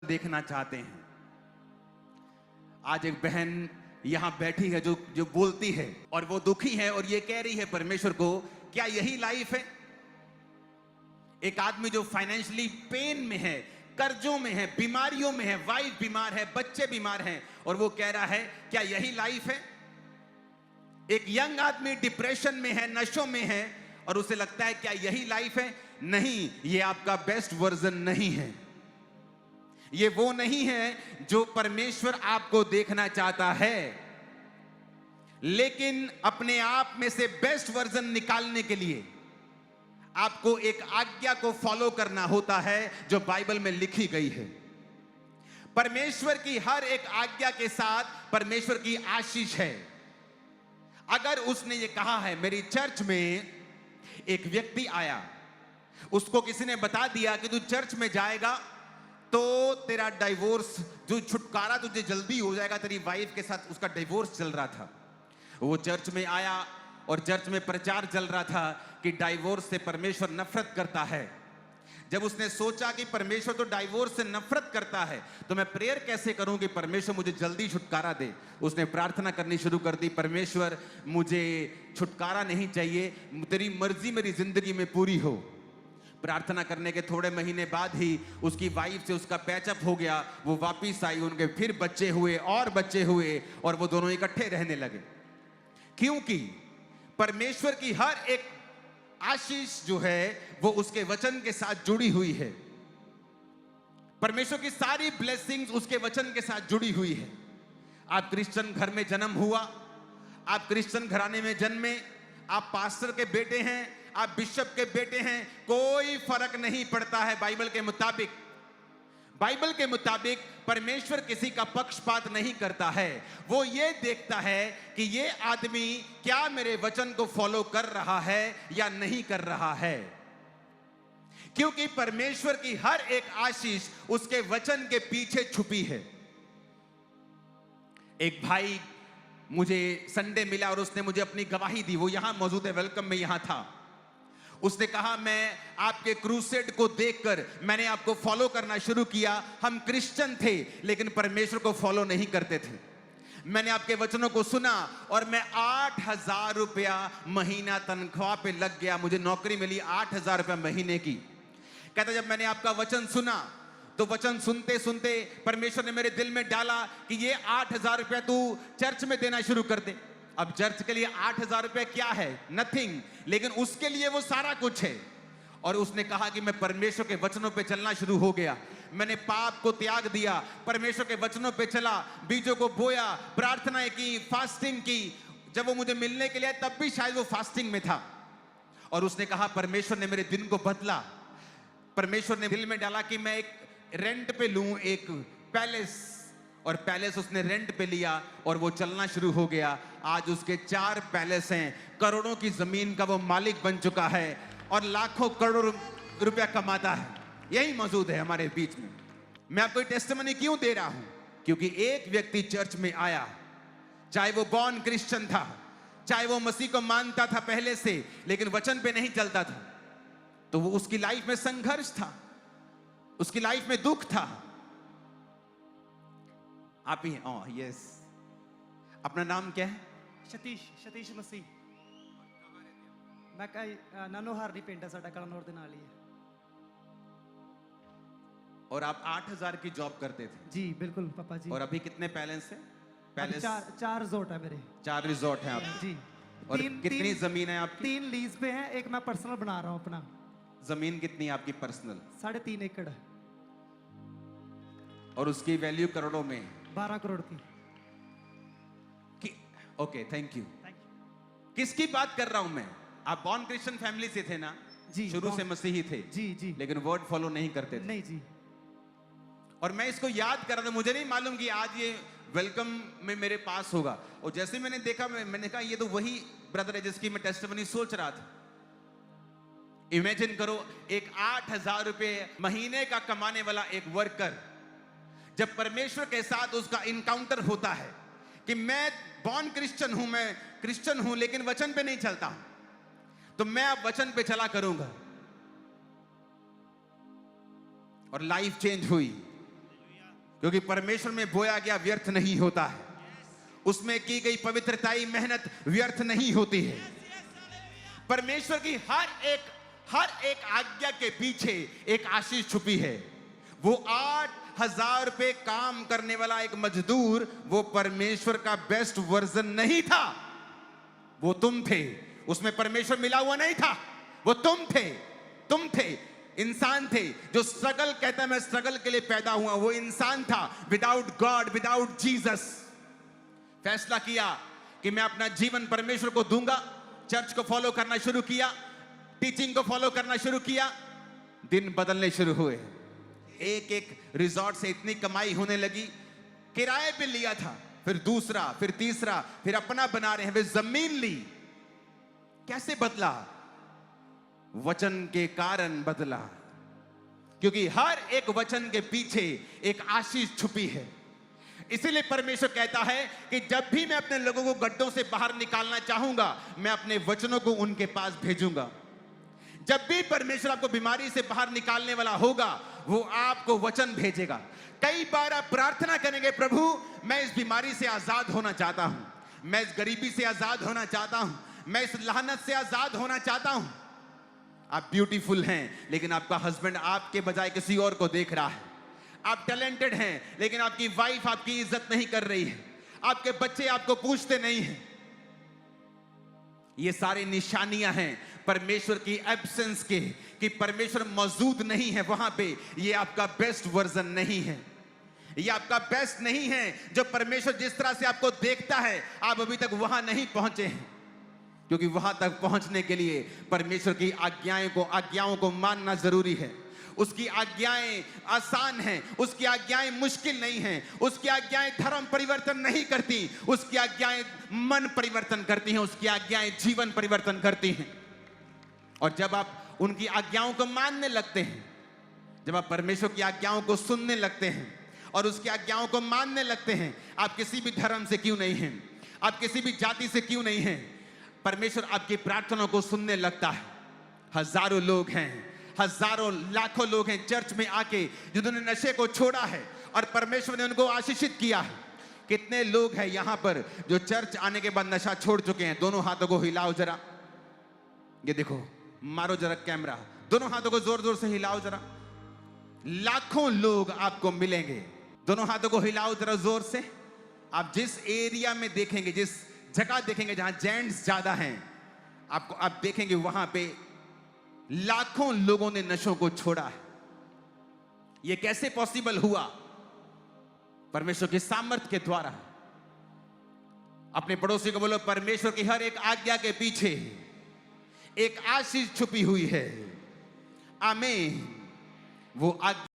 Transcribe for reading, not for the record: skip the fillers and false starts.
देखना चाहते हैं। आज एक बहन यहां बैठी है जो जो बोलती है और वो दुखी है और ये कह रही है परमेश्वर को, क्या यही लाइफ है? एक आदमी जो फाइनेंशियली पेन में है, कर्जों में है, बीमारियों में है, वाइफ बीमार है, बच्चे बीमार हैं, और वो कह रहा है क्या यही लाइफ है? एक यंग आदमी डिप्रेशन में है, नशों में है, और उसे लगता है क्या यही लाइफ है? नहीं, ये आपका बेस्ट वर्जन नहीं है। ये वो नहीं है जो परमेश्वर आपको देखना चाहता है। लेकिन अपने आप में से बेस्ट वर्जन निकालने के लिए आपको एक आज्ञा को फॉलो करना होता है जो बाइबल में लिखी गई है। परमेश्वर की हर एक आज्ञा के साथ परमेश्वर की आशीष है। अगर उसने ये कहा है, मेरी चर्च में एक व्यक्ति आया, उसको किसी ने बता दिया कि तू चर्च में जाएगा तो तेरा डाइवोर्स, जो छुटकारा तुझे जल्दी हो जाएगा, तेरी वाइफ के साथ उसका डिवोर्स चल रहा था। वो चर्च में आया और चर्च में प्रचार चल रहा था कि डाइवोर्स से परमेश्वर नफरत करता है। जब उसने सोचा कि परमेश्वर तो डाइवोर्स से नफरत करता है, तो मैं प्रेयर कैसे करूं कि परमेश्वर मुझे जल्दी छुटकारा दे। उसने प्रार्थना करनी शुरू कर दी, परमेश्वर मुझे छुटकारा नहीं चाहिए, तेरी मर्जी मेरी जिंदगी में पूरी हो। प्रार्थना करने के थोड़े महीने बाद ही उसकी वाइफ से उसका पैचअप हो गया। वो वापिस आई, उनके फिर बच्चे हुए और बच्चे हुए, और वो दोनों इकट्ठे रहने लगे। क्योंकि परमेश्वर की हर एक आशीष जो है वो उसके वचन के साथ जुड़ी हुई है। परमेश्वर की सारी ब्लेसिंग्स उसके वचन के साथ जुड़ी हुई है। आप क्रिश्चियन घर में जन्म हुआ, आप क्रिश्चियन घराने में जन्मे, आप पास्टर के बेटे हैं, आप बिशप के बेटे हैं, कोई फर्क नहीं पड़ता है। बाइबल के मुताबिक परमेश्वर किसी का पक्षपात नहीं करता है। वो ये देखता है कि ये आदमी क्या मेरे वचन को फॉलो कर रहा है या नहीं कर रहा है। क्योंकि परमेश्वर की हर एक आशीष उसके वचन के पीछे छुपी है। एक भाई मुझे संडे मिला और उसने मुझे अपनी गवाही दी। वो यहां मौजूद है, वेलकम में यहां था। उसने कहा, मैं आपके क्रूसेड को देखकर मैंने आपको फॉलो करना शुरू किया। हम क्रिश्चियन थे लेकिन परमेश्वर को फॉलो नहीं करते थे। मैंने आपके वचनों को सुना और मैं 8,000 रुपया महीना तनख्वाह पे लग गया। मुझे नौकरी मिली 8,000 रुपया महीने की। कहता, जब मैंने आपका वचन सुना तो वचन सुनते सुनते परमेश्वर ने मेरे दिल में डाला कि ये 8,000 रुपया तू चर्च में देना शुरू कर दे। अब चर्च के लिए 8,000 रुपया क्या है? नथिंग, लेकिन उसके लिए वो सारा कुछ है। और उसने कहा कि मैं परमेश्वर के वचनों पे चलना शुरू हो गया। मैंने पाप को त्याग दिया, परमेश्वर के वचनों पे चला, बीजों को बोया, प्रार्थनाएं की, फास्टिंग की। जब वो मुझे मिलने के लिए तब भी शायद वो फास्टिंग में था। और उसने कहा, परमेश्वर ने मेरे दिन को बदला। परमेश्वर ने दिल में डाला कि मैं एक रेंट पे लूं एक पैलेस, और पैलेस उसने रेंट पे लिया और वो चलना शुरू हो गया। आज उसके 4 पैलेस हैं, करोड़ों की जमीन का वो मालिक बन चुका है और लाखों करोड़ रुपया कमाता है। यही मौजूद है हमारे बीच में। मैं आपको टेस्टिमनी क्यों दे रहा हूं? क्योंकि एक व्यक्ति चर्च में आया, चाहे वो बॉर्न क्रिश्चियन था, चाहे वो मसीह को मानता था पहले से लेकिन वचन पे नहीं चलता था, तो वो उसकी लाइफ में संघर्ष था, उसकी लाइफ में दुख था। आप ही हैं? यस। अपना नाम क्या है? सतीश मसीह। मैं नानोहार नहीं, पिंड है साडा कलनौर दे नाल ही है। और आप 8,000 की जॉब करते थे? जी बिल्कुल पापा जी। और अभी कितने पैलेस है? पैलेस 4 रिजॉर्ट है मेरे। 4 रिजॉर्ट हैं आपके? जी। और कितनी जमीन है आपकी? 3 लीज पे है, एक मैं पर्सनल बना रहा हूँ अपना। जमीन कितनी है आपकी पर्सनल? 3.5 एकड़। और उसकी वैल्यू करोड़ों में? 12 करोड़ की। Okay, thank you. किसकी बात कर रहा हूं मैं? आप बॉर्न क्रिश्चियन फैमिली से थे ना? जी, शुरू से मसीही थे? जी जी। लेकिन वर्ड फॉलो नहीं करते थे? नहीं जी। और मैं इसको याद कर रहा था, मुझे नहीं मालूम कि आज ये वेलकम में मेरे पास होगा। और जैसे मैंने देखा, मैंने कहा ये तो वही ब्रदर है जिसकी मैं टेस्टिमनी सोच रहा था। इमेजिन करो, एक 8,000 रुपए महीने का कमाने वाला एक वर्कर, जब परमेश्वर के साथ उसका इनकाउंटर होता है कि मैं बॉर्न क्रिश्चियन हूं, मैं क्रिश्चियन हूं लेकिन वचन पे नहीं चलता हूं, तो मैं अब वचन पे चला करूंगा। और लाइफ चेंज हुई। क्योंकि परमेश्वर में बोया गया व्यर्थ नहीं होता है, उसमें की गई पवित्रताई मेहनत व्यर्थ नहीं होती है। परमेश्वर की हर एक आज्ञा के पीछे एक आशीष छुपी है। वो 8,000 रुपए काम करने वाला एक मजदूर वो परमेश्वर का बेस्ट वर्जन नहीं था, वो तुम थे। उसमें परमेश्वर मिला हुआ नहीं था, वो तुम थे, इंसान थे जो स्ट्रगल कहता है, मैं स्ट्रगल के लिए पैदा हुआ। वो इंसान था विदाउट गॉड, विदाउट जीसस। फैसला किया कि मैं अपना जीवन परमेश्वर को दूंगा। चर्च को फॉलो करना शुरू किया, टीचिंग को फॉलो करना शुरू किया। दिन बदलने शुरू हुए। एक रिजॉर्ट से इतनी कमाई होने लगी, किराए पे लिया था, फिर दूसरा, फिर तीसरा, फिर अपना बना रहे हैं। वे जमीन ली। कैसे बदला? वचन के कारण बदला, क्योंकि हर एक वचन के पीछे एक आशीष छुपी है। इसीलिए परमेश्वर कहता है कि जब भी मैं अपने लोगों को गड्ढों से बाहर निकालना चाहूंगा, मैं अपने वचनों को उनके पास भेजूंगा। जब भी परमेश्वर आपको बीमारी से बाहर निकालने वाला होगा, वो आपको वचन भेजेगा। कई बार आप प्रार्थना करेंगे, प्रभु मैं इस बीमारी से आजाद होना चाहता हूं, मैं इस गरीबी से आजाद होना चाहता हूं, मैं इस लानत से आजाद होना चाहता हूं। आप ब्यूटीफुल हैं, लेकिन आपका हस्बैंड आपके बजाय किसी और को देख रहा है। आप टैलेंटेड हैं, लेकिन आपकी वाइफ आपकी इज्जत नहीं कर रही है। आपके बच्चे आपको पूछते नहीं हैं। ये सारी निशानियां हैं परमेश्वर की एब्सेंस के, कि परमेश्वर मौजूद नहीं है वहां पे। ये आपका बेस्ट वर्जन नहीं है, ये आपका बेस्ट नहीं है। जो परमेश्वर जिस तरह से आपको देखता है, आप अभी तक वहां नहीं पहुंचे हैं। क्योंकि वहां तक पहुंचने के लिए परमेश्वर की आज्ञाओं को मानना जरूरी है। उसकी आज्ञाएं आसान हैं, उसकी आज्ञाएं मुश्किल नहीं हैं, उसकी आज्ञाएं धर्म परिवर्तन नहीं करती, उसकी आज्ञाएं मन परिवर्तन करती हैं, उसकी आज्ञाएं जीवन परिवर्तन करती हैं। और जब आप उनकी आज्ञाओं को मानने लगते हैं, जब आप परमेश्वर की आज्ञाओं को सुनने लगते हैं और उसकी आज्ञाओं को मानने लगते हैं, आप किसी भी धर्म से क्यों नहीं हैं, आप किसी भी जाति से क्यों नहीं हैं, परमेश्वर आपकी प्रार्थनाओं को सुनने लगता है। हजारों लोग हैं, हजारों लाखों लोग हैं चर्च में आके जिन्होंने नशे को छोड़ा है और परमेश्वर ने उनको आशीषित किया है। कितने लोग हैं यहां पर जो चर्च आने के बाद नशा छोड़ चुके हैं? दोनों हाथों को हिलाओ जरा। ये देखो, मारो जरा कैमरा, दोनों हाथों को जोर जोर से हिलाओ जरा। लाखों लोग आपको मिलेंगे। दोनों हाथों को हिलाओ जरा जोर से। आप जिस एरिया में देखेंगे, जिस जगह देखेंगे जहां जेंट्स ज्यादा हैं, आप देखेंगे वहां पे लाखों लोगों ने नशों को छोड़ा है। यह कैसे पॉसिबल हुआ? परमेश्वर की सामर्थ्य के द्वारा। अपने पड़ोसी को बोलो, परमेश्वर की हर एक आज्ञा के पीछे एक आशीष छुपी हुई है। आमीन। वो आज्ञा